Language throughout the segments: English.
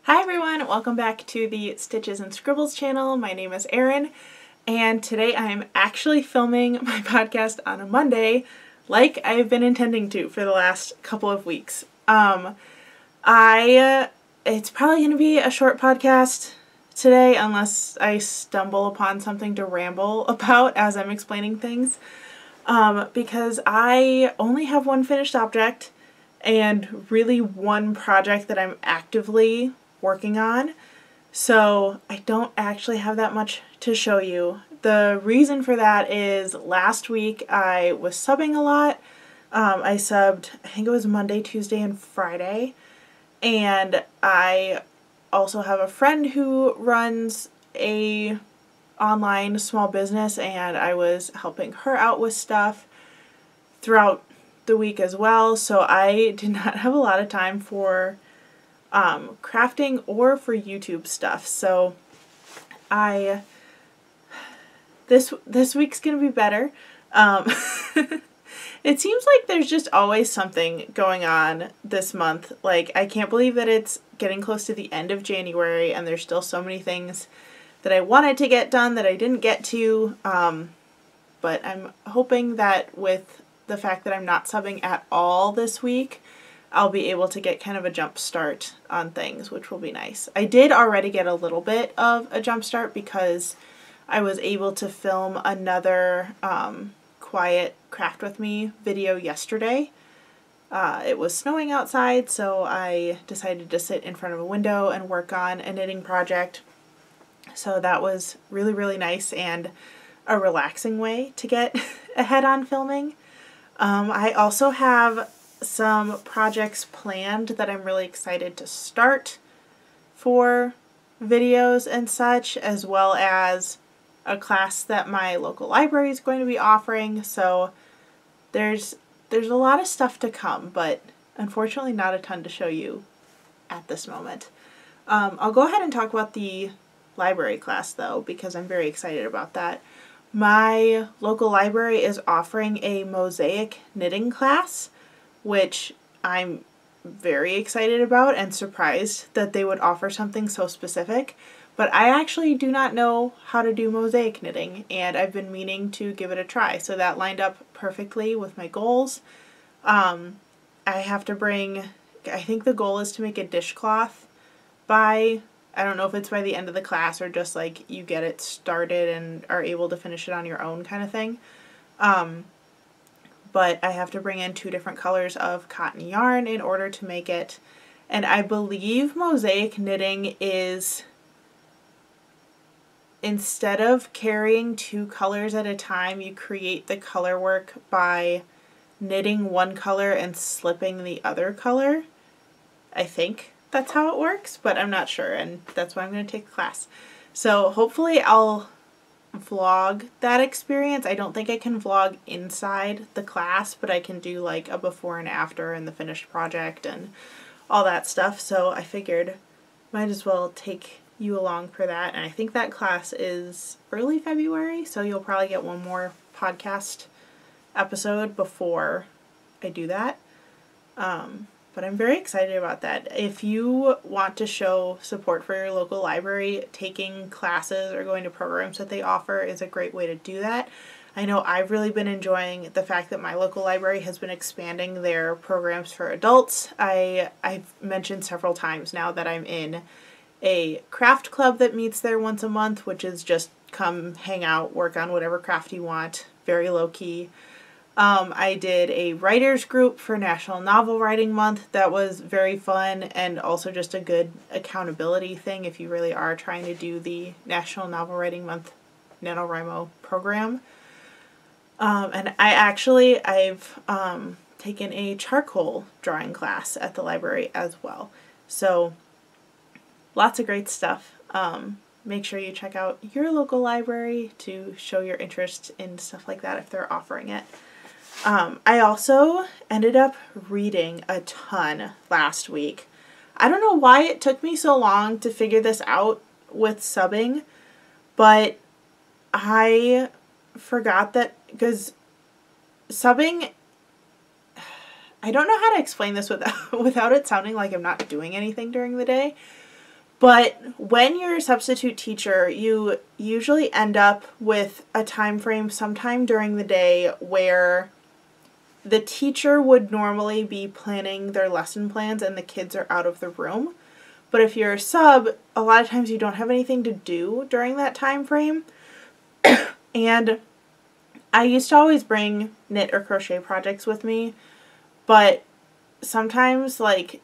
Hi everyone, welcome back to the Stitches and Scribbles channel. My name is Erin, and today I'm actually filming my podcast on a Monday, like I've been intending to for the last couple of weeks. It's probably going to be a short podcast today unless I stumble upon something to ramble about as I'm explaining things, because I only have one finished object and really one project that I'm actively working on, so I don't actually have that much to show you. The reason for that is last week I was subbing a lot. I subbed, I think it was Monday, Tuesday, and Friday, and I also have a friend who runs a online small business, and I was helping her out with stuff throughout the week as well, so I did not have a lot of time for crafting or for YouTube stuff. So this week's gonna be better. It seems like there's just always something going on this month. Like, I can't believe that it's getting close to the end of January and there's still so many things that I wanted to get done that I didn't get to. But I'm hoping that with the fact that I'm not subbing at all this week, I'll be able to get kind of a jump start on things, which will be nice. I did already get a little bit of a jump start because I was able to film another quiet craft with me video yesterday. It was snowing outside, so I decided to sit in front of a window and work on a knitting project. So that was really, really nice and a relaxing way to get ahead on filming. I also have some projects planned that I'm really excited to start for videos and such, as well as a class that my local library is going to be offering. So there's a lot of stuff to come, but unfortunately not a ton to show you at this moment. I'll go ahead and talk about the library class though, because I'm very excited about that. My local library is offering a mosaic knitting class, which I'm very excited about and surprised that they would offer something so specific. But I actually do not know how to do mosaic knitting, and I've been meaning to give it a try. So that lined up perfectly with my goals. I have to bring, I think the goal is to make a dishcloth by, I don't know if it's by the end of the class or just like you get it started and are able to finish it on your own kind of thing. But I have to bring in 2 different colors of cotton yarn in order to make it. And I believe mosaic knitting is, instead of carrying 2 colors at a time, you create the color work by knitting one color and slipping the other color. I think that's how it works, but I'm not sure, and that's why I'm going to take the class. So hopefully I'll vlog that experience. I don't think I can vlog inside the class, but I can do like a before and after and the finished project and all that stuff. So I figured might as well take you along for that. And I think that class is early February, so you'll probably get one more podcast episode before I do that. But I'm very excited about that. If you want to show support for your local library, taking classes or going to programs that they offer is a great way to do that. I know I've really been enjoying the fact that my local library has been expanding their programs for adults. I've mentioned several times now that I'm in a craft club that meets there once a month, which is just come hang out, work on whatever craft you want, very low key. I did a writers group for National Novel Writing Month. That was very fun and also just a good accountability thing if you really are trying to do the National Novel Writing Month NaNoWriMo program. And I've taken a charcoal drawing class at the library as well. So lots of great stuff. Make sure you check out your local library to show your interest in stuff like that if they're offering it. I also ended up reading a ton last week. I don't know why it took me so long to figure this out with subbing, but I forgot that, because subbing, I don't know how to explain this without it sounding like I'm not doing anything during the day, But when you're a substitute teacher, you usually end up with a time frame sometime during the day where the teacher would normally be planning their lesson plans and the kids are out of the room. But if you're a sub, a lot of times you don't have anything to do during that time frame. And I used to always bring knit or crochet projects with me, but sometimes like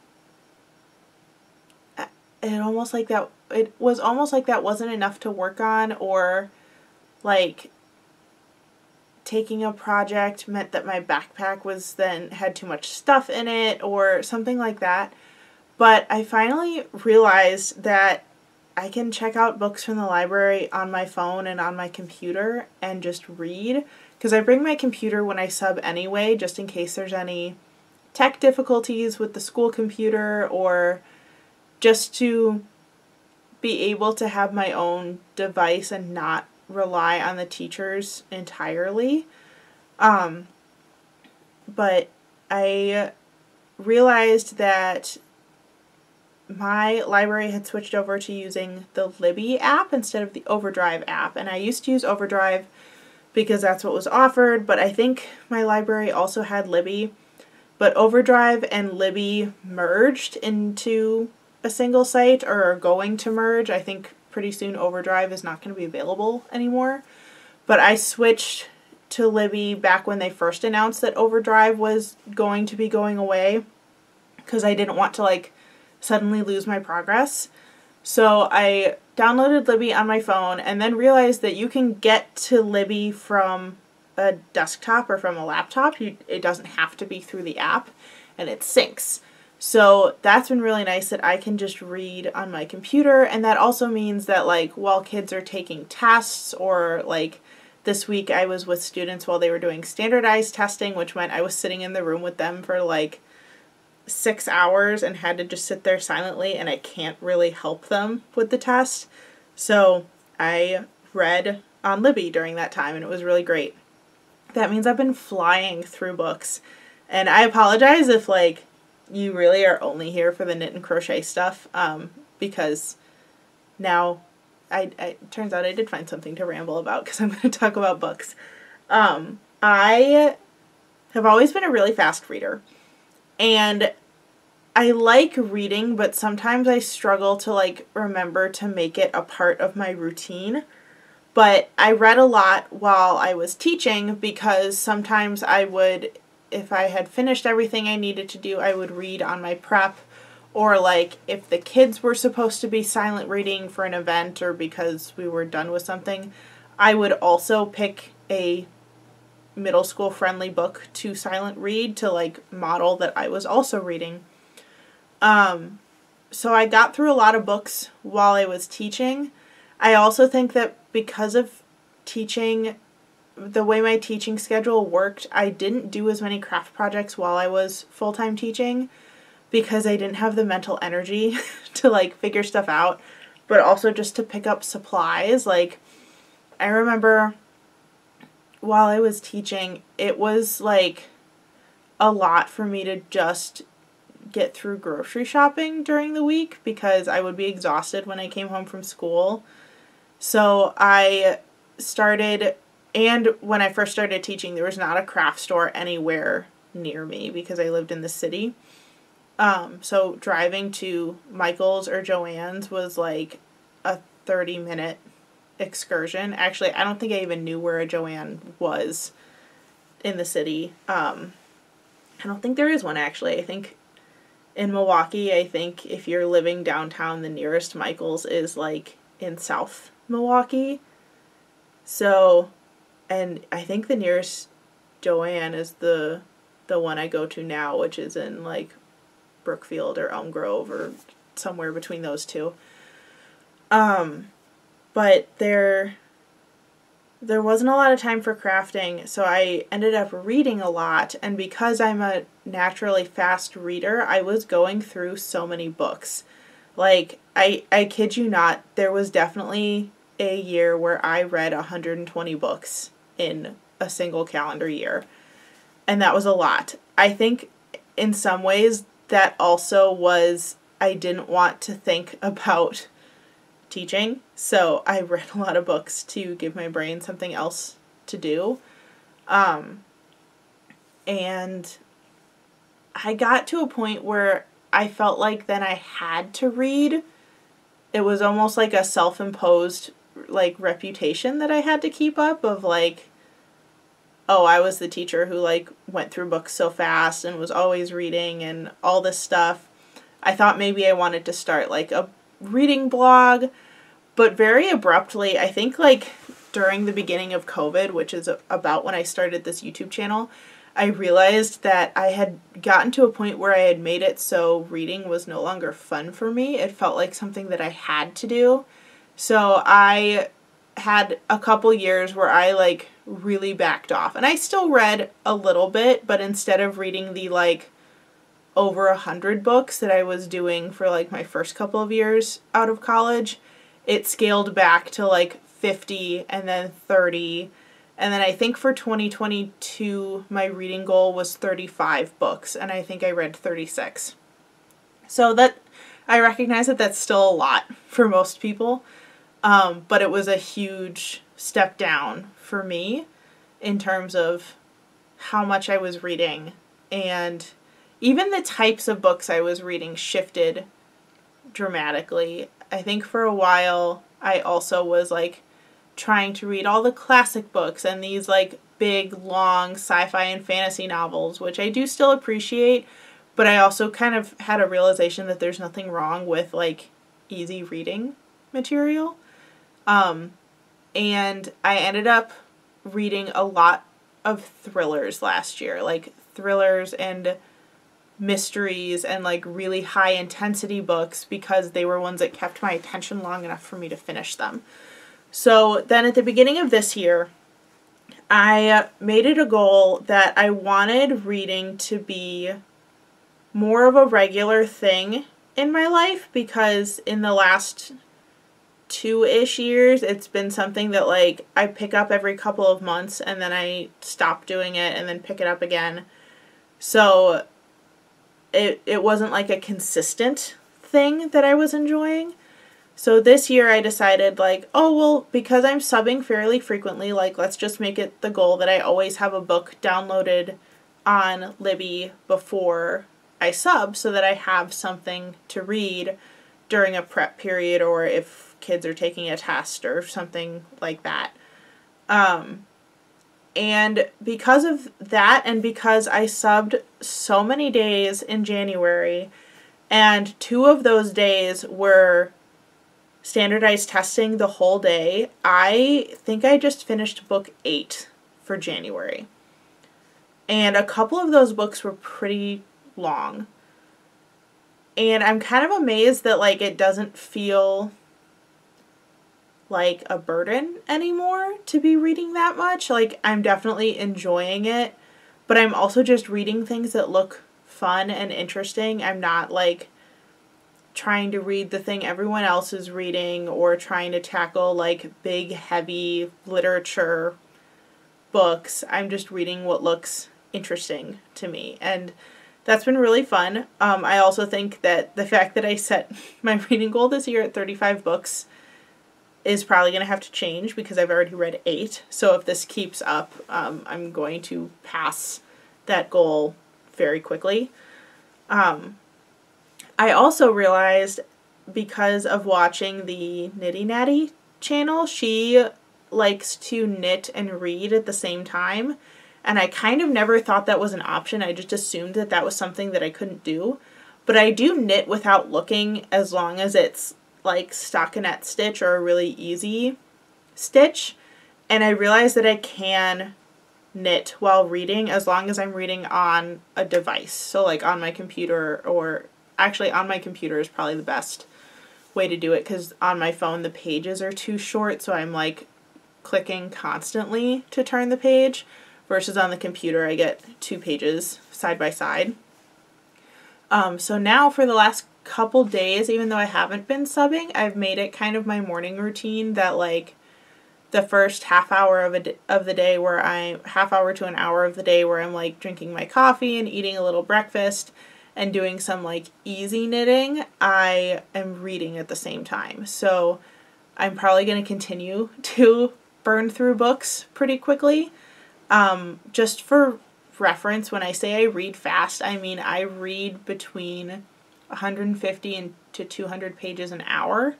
it was almost like that wasn't enough to work on, or like taking a project meant that my backpack had too much stuff in it or something like that. But I finally realized that I can check out books from the library on my phone and on my computer and just read, because I bring my computer when I sub anyway, just in case there's any tech difficulties with the school computer, or just to be able to have my own device and not rely on the teachers entirely. But I realized that my library had switched over to using the Libby app instead of the Overdrive app. And I used to use Overdrive because that's what was offered, but I think my library also had Libby. But Overdrive and Libby merged into a single site, or are going to merge. I think pretty soon Overdrive is not going to be available anymore. But I switched to Libby back when they first announced that Overdrive was going to be going away, because I didn't want to like suddenly lose my progress. So I downloaded Libby on my phone and then realized that you can get to Libby from a desktop or from a laptop. It doesn't have to be through the app, and it syncs. So that's been really nice that I can just read on my computer, and that also means that like while kids are taking tests, or like this week I was with students while they were doing standardized testing, which meant I was sitting in the room with them for like 6 hours and had to just sit there silently, and I can't really help them with the test. So I read on Libby during that time, and it was really great. That means I've been flying through books, and I apologize if like you really are only here for the knit and crochet stuff, because now it turns out I did find something to ramble about, because I'm going to talk about books. I have always been a really fast reader, and I like reading, but sometimes I struggle to like remember to make it a part of my routine. But I read a lot while I was teaching, because sometimes I would, if I had finished everything I needed to do, I would read on my prep, or like if the kids were supposed to be silent reading for an event or because we were done with something, I would also pick a middle school friendly book to silent read to like model that I was also reading. So I got through a lot of books while I was teaching. I also think that because of teaching, the way my teaching schedule worked, I didn't do as many craft projects while I was full-time teaching, because I didn't have the mental energy to like figure stuff out, but also just to pick up supplies. Like I remember while I was teaching, it was like a lot for me to just get through grocery shopping during the week, because I would be exhausted when I came home from school. So I started, and when I first started teaching, there was not a craft store anywhere near me because I lived in the city. So driving to Michael's or Joann's was like a 30-minute excursion. Actually, I don't think I even knew where a Joann was in the city. I don't think there is one, actually. I think in Milwaukee, I think if you're living downtown, the nearest Michael's is like in South Milwaukee. So, and I think the nearest Joann is the one I go to now, which is in like Brookfield or Elm Grove or somewhere between those two. But there wasn't a lot of time for crafting, so I ended up reading a lot, and because I'm a naturally fast reader, I was going through so many books. Like, I kid you not, there was definitely a year where I read 120 books in a single calendar year, and that was a lot. I think in some ways that also was I didn't want to think about teaching. So I read a lot of books to give my brain something else to do. And I got to a point where I felt like then I had to read. It was almost like a self-imposed like reputation that I had to keep up of like, oh, I was the teacher who like went through books so fast and was always reading and all this stuff. I thought maybe I wanted to start like a reading blog, but very abruptly, I think like during the beginning of COVID, which is about when I started this YouTube channel, I realized that I had gotten to a point where I had made it so reading was no longer fun for me. It felt like something that I had to do. So I had a couple years where I like really backed off. And I still read a little bit, but instead of reading the like over 100 books that I was doing for like my first couple of years out of college, it scaled back to like 50 and then 30. And then I think for 2022, my reading goal was 35 books, and I think I read 36. So that, I recognize that that's still a lot for most people, but it was a huge step down for me in terms of how much I was reading. And even the types of books I was reading shifted dramatically. I think for a while, I also was like, trying to read all the classic books and these like big long sci-fi and fantasy novels, which I do still appreciate, but I also kind of had a realization that there's nothing wrong with like easy reading material. And I ended up reading a lot of thrillers last year, like thrillers and mysteries and like really high intensity books because they were ones that kept my attention long enough for me to finish them. So then at the beginning of this year, I made it a goal that I wanted reading to be more of a regular thing in my life, because in the last 2-ish years, it's been something that like I pick up every couple of months and then I stop doing it and then pick it up again. So it wasn't like a consistent thing that I was enjoying. So this year I decided like, oh, well, because I'm subbing fairly frequently, like let's just make it the goal that I always have a book downloaded on Libby before I sub so that I have something to read during a prep period or if kids are taking a test or something like that. And because of that and because I subbed so many days in January and 2 of those days were standardized testing the whole day, I think I just finished book 8 for January. And a couple of those books were pretty long. And I'm kind of amazed that like it doesn't feel like a burden anymore to be reading that much. Like I'm definitely enjoying it, but I'm also just reading things that look fun and interesting. I'm not like trying to read the thing everyone else is reading or trying to tackle like big heavy literature books. I'm just reading what looks interesting to me, and that's been really fun. I also think that the fact that I set my reading goal this year at 35 books is probably going to have to change because I've already read 8. So if this keeps up, I'm going to pass that goal very quickly. I also realized because of watching the Nitty Natty channel, she likes to knit and read at the same time. And I kind of never thought that was an option. I just assumed that that was something that I couldn't do. But I do knit without looking as long as it's like stockinette stitch or a really easy stitch. And I realized that I can knit while reading as long as I'm reading on a device. So like on my computer, or actually on my computer is probably the best way to do it because on my phone the pages are too short, so I'm like clicking constantly to turn the page, versus on the computer I get 2 pages side by side. So now for the last couple days, even though I haven't been subbing, I've made it kind of my morning routine that like the first half hour of the day where half hour to an hour of the day where I'm like drinking my coffee and eating a little breakfast, and doing some like easy knitting, I am reading at the same time. So I'm probably going to continue to burn through books pretty quickly. Just for reference, when I say I read fast, I mean I read between 150 and to 200 pages an hour.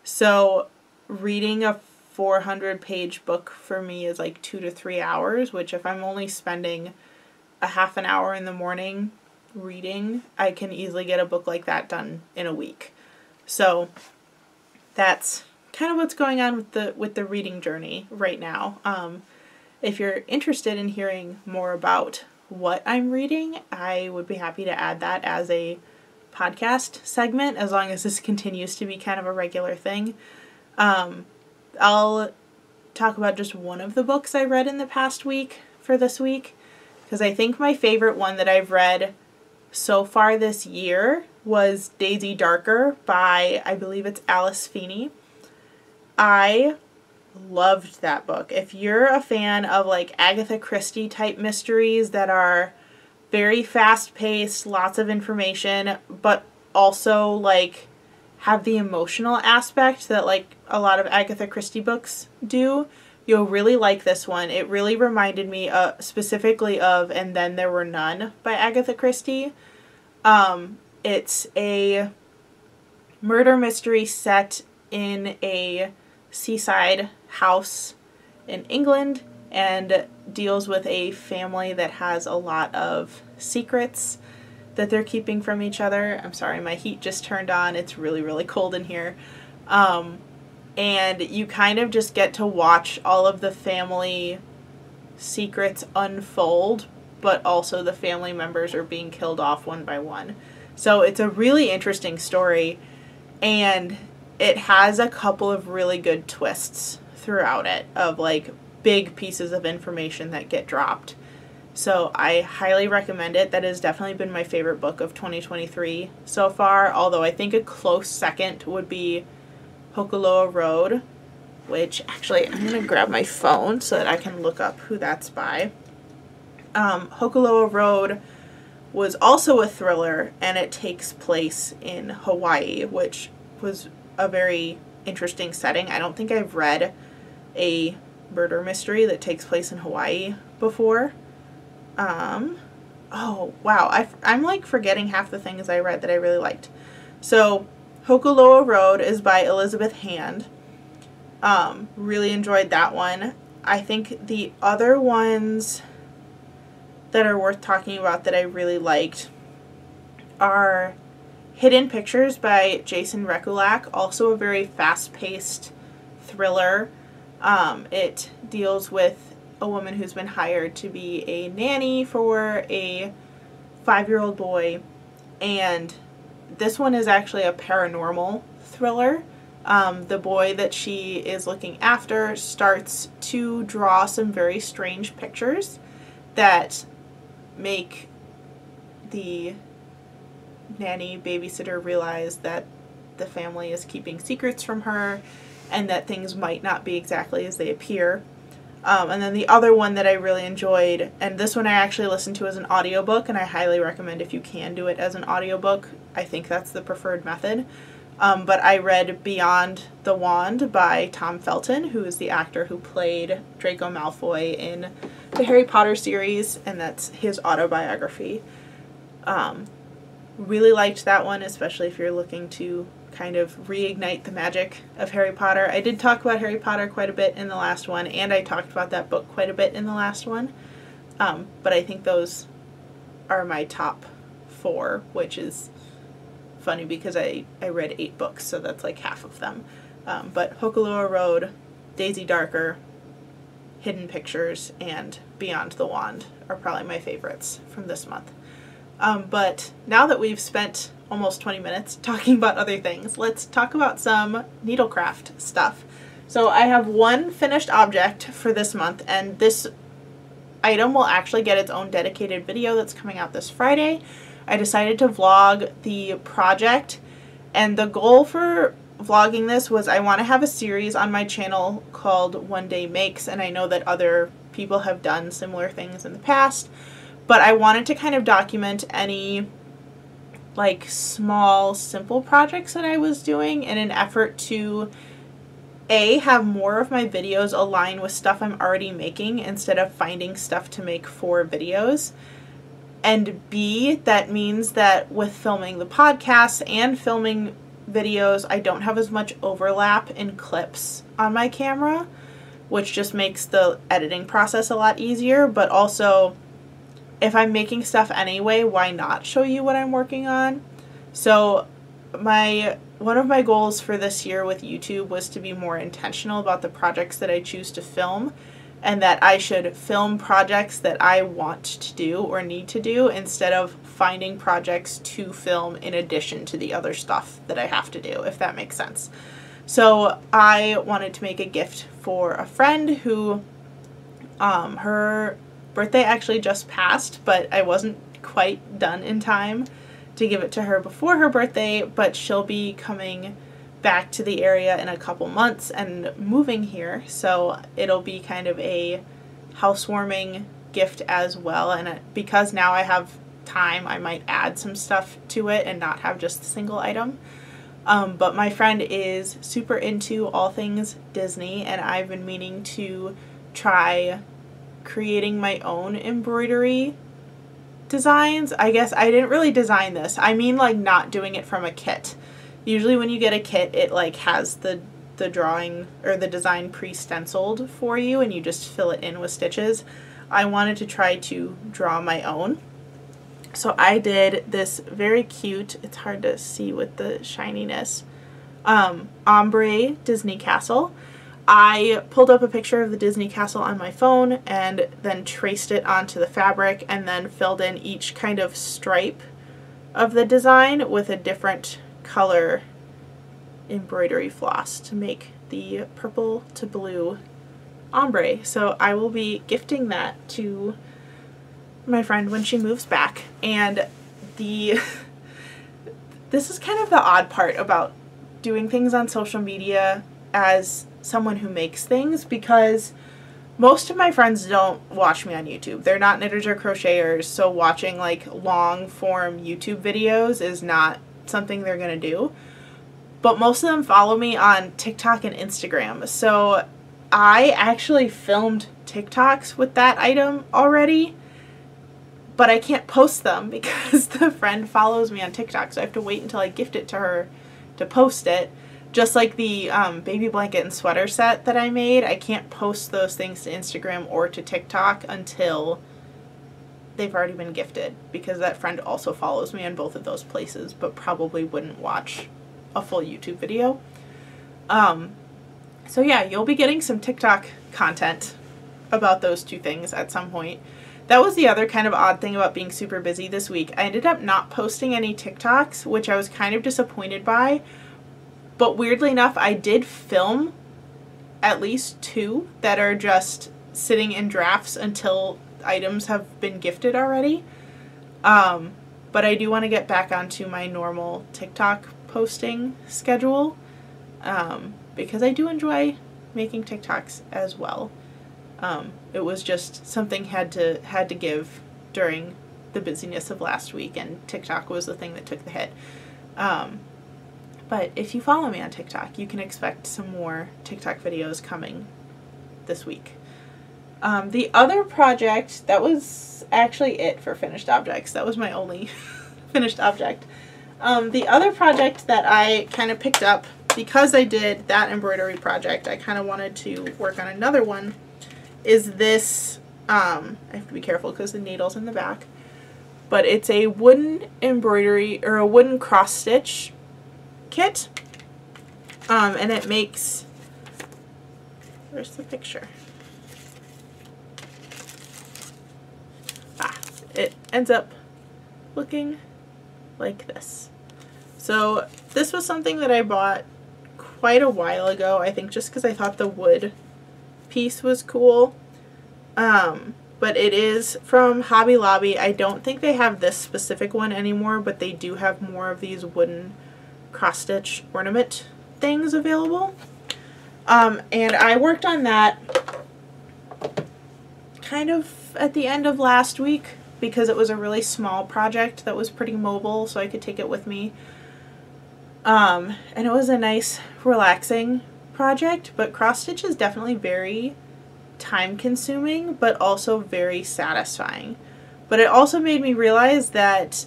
So reading a 400-page book for me is like 2 to 3 hours, which if I'm only spending a half an hour in the morning reading, I can easily get a book like that done in a week. So that's kind of what's going on with the reading journey right now. If you're interested in hearing more about what I'm reading, I would be happy to add that as a podcast segment, as long as this continues to be kind of a regular thing. I'll talk about just one of the books I read in the past week for this week, because I think my favorite one that I've read so far this year was Daisy Darker by, I believe it's Alice Feeney. I loved that book. If you're a fan of like Agatha Christie type mysteries that are very fast-paced, lots of information, but also like have the emotional aspect that like a lot of Agatha Christie books do, you'll really like this one. It really reminded me specifically of And Then There Were None by Agatha Christie. It's a murder mystery set in a seaside house in England and deals with a family that has a lot of secrets that they're keeping from each other. I'm sorry, my heat just turned on. It's really, really cold in here. And you kind of just get to watch all of the family secrets unfold, but also the family members are being killed off one by one. So it's a really interesting story, and it has a couple of really good twists throughout it of like big pieces of information that get dropped. So I highly recommend it. That has definitely been my favorite book of 2023 so far, although I think a close second would be Hokaloa Road, which actually I'm going to grab my phone so that I can look up who that's by. Hokaloa Road was also a thriller, and it takes place in Hawaii, which was a very interesting setting. I don't think I've read a murder mystery that takes place in Hawaii before. Oh, wow. I'm like forgetting half the things I read that I really liked. So, Hokaloa Road is by Elizabeth Hand. Really enjoyed that one. I think the other ones that are worth talking about that I really liked are Hidden Pictures by Jason Rekulak, also a very fast-paced thriller. It deals with a woman who's been hired to be a nanny for a 5-year-old boy, and this one is actually a paranormal thriller. The boy that she is looking after starts to draw some very strange pictures that make the nanny babysitter realize that the family is keeping secrets from her and that things might not be exactly as they appear. And then the other one that I really enjoyed, and this one I actually listened to as an audiobook, and I highly recommend if you can do it as an audiobook. I think that's the preferred method. But I read Beyond the Wand by Tom Felton, who is the actor who played Draco Malfoy in the Harry Potter series, and that's his autobiography. Really liked that one, especially if you're looking to kind of reignite the magic of Harry Potter. I did talk about Harry Potter quite a bit in the last one, and I talked about that book quite a bit in the last one. But I think those are my top 4, which is funny because I read 8 books, so that's like half of them. But Hokaloa Road, Daisy Darker, Hidden Pictures, and Beyond the Wand are probably my favorites from this month. But now that we've spent almost 20 minutes talking about other things, let's talk about some needlecraft stuff. So I have one finished object for this month, and this item will actually get its own dedicated video that's coming out this Friday. I decided to vlog the project, and the goal for vlogging this was I want to have a series on my channel called One Day Makes, and I know that other people have done similar things in the past, but I wanted to kind of document any like small, simple projects that I was doing in an effort to have more of my videos align with stuff I'm already making instead of finding stuff to make for videos. And B, that means that with filming the podcast and filming videos, I don't have as much overlap in clips on my camera, which just makes the editing process a lot easier. But also, if I'm making stuff anyway, why not show you what I'm working on? So one of my goals for this year with YouTube was to be more intentional about the projects that I choose to film, and that I should film projects that I want to do or need to do instead of finding projects to film in addition to the other stuff that I have to do, if that makes sense. So I wanted to make a gift for a friend who, her birthday actually just passed, but I wasn't quite done in time to give it to her before her birthday, but she'll be coming back to the area in a couple months and moving here, so it'll be kind of a housewarming gift as well. And because now I have time, I might add some stuff to it and not have just a single item. But my friend is super into all things Disney, and I've been meaning to try creating my own embroidery designs. I guess I didn't really design this. I mean, like, not doing it from a kit. Usually when you get a kit, it like has the drawing or the design pre-stenciled for you and you just fill it in with stitches. I wanted to try to draw my own. So I did this very cute, it's hard to see with the shininess, ombre Disney castle. I pulled up a picture of the Disney castle on my phone and then traced it onto the fabric and then filled in each kind of stripe of the design with a different color embroidery floss to make the purple to blue ombre. So I will be gifting that to my friend when she moves back. And this is kind of the odd part about doing things on social media as someone who makes things, because most of my friends don't watch me on YouTube. They're not knitters or crocheters, so watching like long form YouTube videos is not something they're gonna do. But most of them follow me on TikTok and Instagram. So I actually filmed TikToks with that item already, but I can't post them because the friend follows me on TikTok, so I have to wait until I gift it to her to post it. Just like the baby blanket and sweater set that I made, I can't post those things to Instagram or to TikTok until they've already been gifted, because that friend also follows me on both of those places but probably wouldn't watch a full YouTube video. So yeah, you'll be getting some TikTok content about those two things at some point. That was the other kind of odd thing about being super busy this week. I ended up not posting any TikToks, which I was kind of disappointed by. But weirdly enough, I did film at least 2 that are just sitting in drafts until items have been gifted already. But I do want to get back onto my normal TikTok posting schedule, because I do enjoy making TikToks as well. It was just something had to give during the busyness of last week, and TikTok was the thing that took the hit. But if you follow me on TikTok, you can expect some more TikTok videos coming this week. The other project, that was actually it for finished objects. That was my only finished object. The other project that I kind of picked up, because I did that embroidery project, I kind of wanted to work on another one, is this, I have to be careful because the needle's in the back, but it's a wooden embroidery, or a wooden cross stitch kit, and it makes, where's the picture? It ends up looking like this. So this was something that I bought quite a while ago, I think just because I thought the wood piece was cool. But it is from Hobby Lobby. I don't think they have this specific one anymore, but they do have more of these wooden cross-stitch ornament things available. And I worked on that kind of at the end of last week, because it was a really small project that was pretty mobile, so I could take it with me. And it was a nice, relaxing project, but cross stitch is definitely very time consuming, but also very satisfying. But it also made me realize that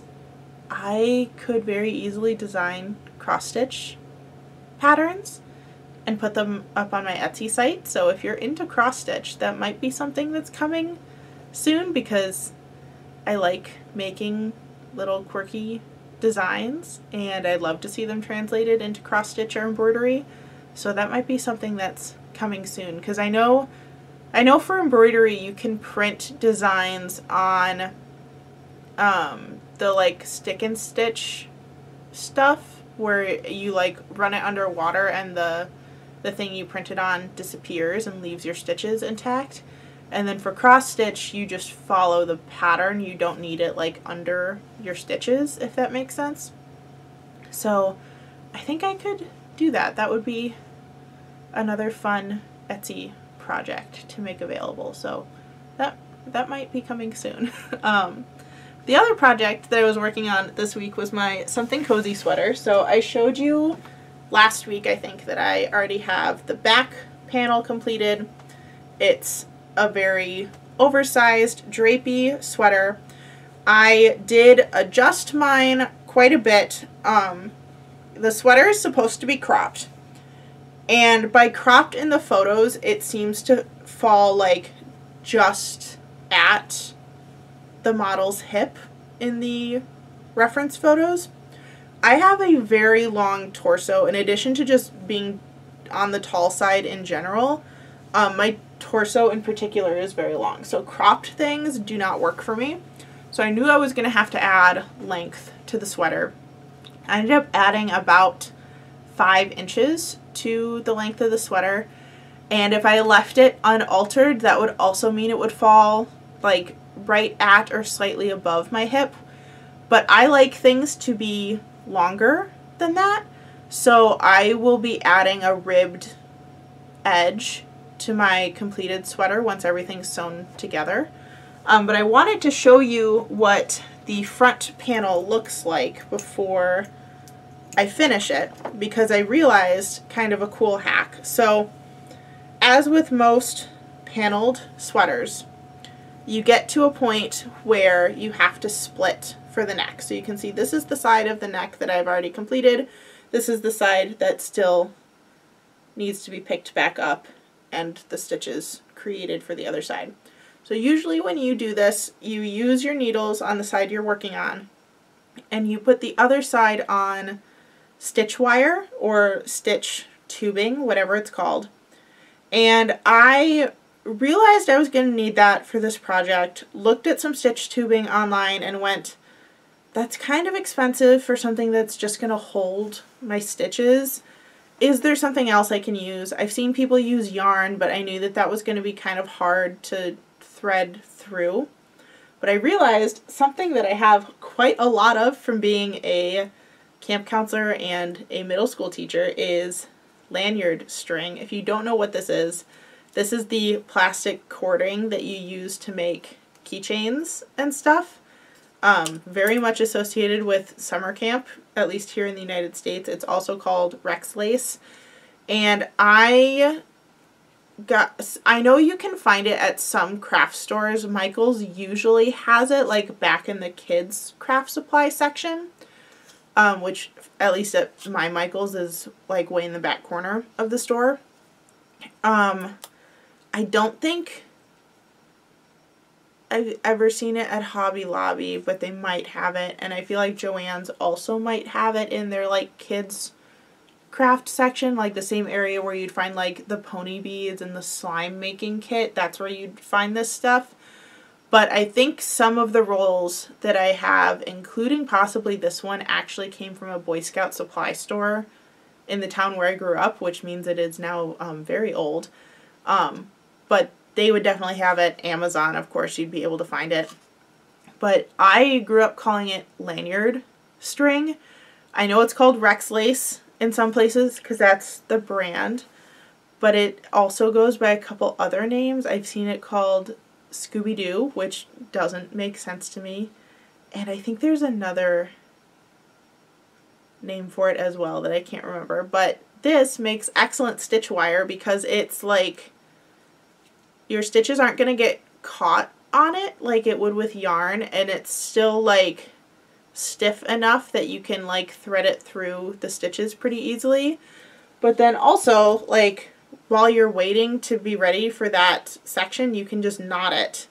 I could very easily design cross stitch patterns and put them up on my Etsy site. So if you're into cross stitch, that might be something that's coming soon, because I like making little quirky designs and I'd love to see them translated into cross stitch or embroidery. So that might be something that's coming soon, because I know for embroidery you can print designs on the like stick and stitch stuff where you like run it under water and the thing you printed on disappears and leaves your stitches intact. And then for cross stitch, you just follow the pattern. You don't need it like under your stitches, if that makes sense. So I think I could do that. That would be another fun Etsy project to make available. So that might be coming soon. The other project that I was working on this week was my Something Cozy sweater. So I showed you last week, I think, that I already have the back panel completed. It's a very oversized drapey sweater. I did adjust mine quite a bit. The sweater is supposed to be cropped, and by cropped in the photos it seems to fall like just at the model's hip in the reference photos. I have a very long torso. In addition to just being on the tall side in general, my torso in particular is very long, so cropped things do not work for me. So I knew I was going to have to add length to the sweater. I ended up adding about 5 inches to the length of the sweater, and if I left it unaltered, that would also mean it would fall like right at or slightly above my hip. But I like things to be longer than that, so I will be adding a ribbed edge to my completed sweater once everything's sewn together. But I wanted to show you what the front panel looks like before I finish it, because I realized kind of a cool hack. So as with most paneled sweaters, you get to a point where you have to split for the neck. So you can see this is the side of the neck that I've already completed. This is the side that still needs to be picked back up and the stitches created for the other side. So usually when you do this, you use your needles on the side you're working on, and you put the other side on stitch wire or stitch tubing, whatever it's called. And I realized I was going to need that for this project, looked at some stitch tubing online and went, that's kind of expensive for something that's just going to hold my stitches. Is there something else I can use? I've seen people use yarn, but I knew that that was going to be kind of hard to thread through. But I realized something that I have quite a lot of from being a camp counselor and a middle school teacher is lanyard string. If you don't know what this is the plastic cording that you use to make keychains and stuff. Very much associated with summer camp, at least here in the United States. It's also called Rex lace. And I know you can find it at some craft stores. Michael's usually has it like back in the kids craft supply section, which at least at my Michael's is like way in the back corner of the store. I don't think I've ever seen it at Hobby Lobby, but they might have it, and I feel like Joann's also might have it in their like kids craft section, like the same area where you'd find like the pony beads and the slime making kit. That's where you'd find this stuff. But I think some of the rolls that I have, including possibly this one, actually came from a Boy Scout supply store in the town where I grew up, which means it is now very old. But they would definitely have it. Amazon, of course, you'd be able to find it. But I grew up calling it lanyard string. I know it's called Rex lace in some places because that's the brand, but it also goes by a couple other names. I've seen it called Scooby-Doo, which doesn't make sense to me. And I think there's another name for it as well that I can't remember. But this makes excellent stitch wire because it's like your stitches aren't going to get caught on it like it would with yarn, and it's still like stiff enough that you can like thread it through the stitches pretty easily. But then also, like, while you're waiting to be ready for that section, you can just knot it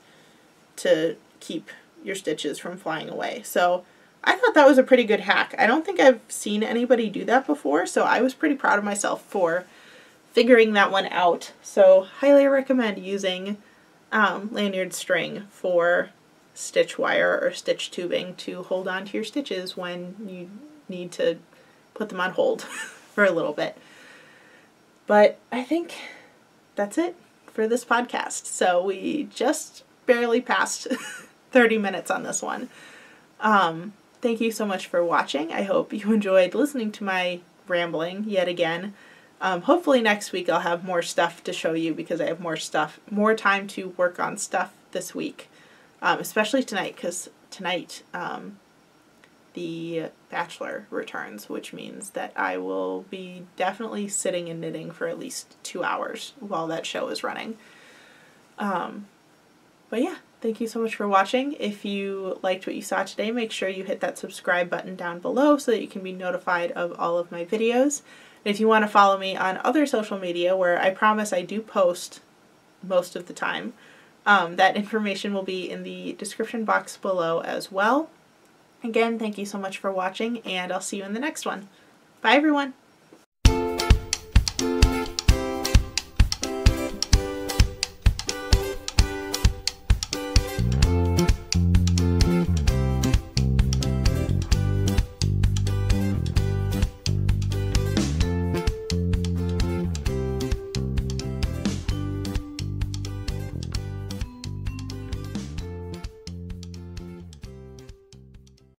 to keep your stitches from flying away. So I thought that was a pretty good hack. I don't think I've seen anybody do that before, so I was pretty proud of myself for figuring that one out. So highly recommend using lanyard string for stitch wire or stitch tubing to hold on to your stitches when you need to put them on hold for a little bit. But I think that's it for this podcast. So we just barely passed 30 minutes on this one. Thank you so much for watching. I hope you enjoyed listening to my rambling yet again. Hopefully next week I'll have more stuff to show you because I have more time to work on stuff this week. Especially tonight, because tonight the Bachelor returns, which means that I will be definitely sitting and knitting for at least 2 hours while that show is running. But yeah, thank you so much for watching. If you liked what you saw today, make sure you hit that subscribe button down below so that you can be notified of all of my videos. And if you want to follow me on other social media, where I promise I do post most of the time, that information will be in the description box below as well. Again, thank you so much for watching, and I'll see you in the next one. Bye, everyone!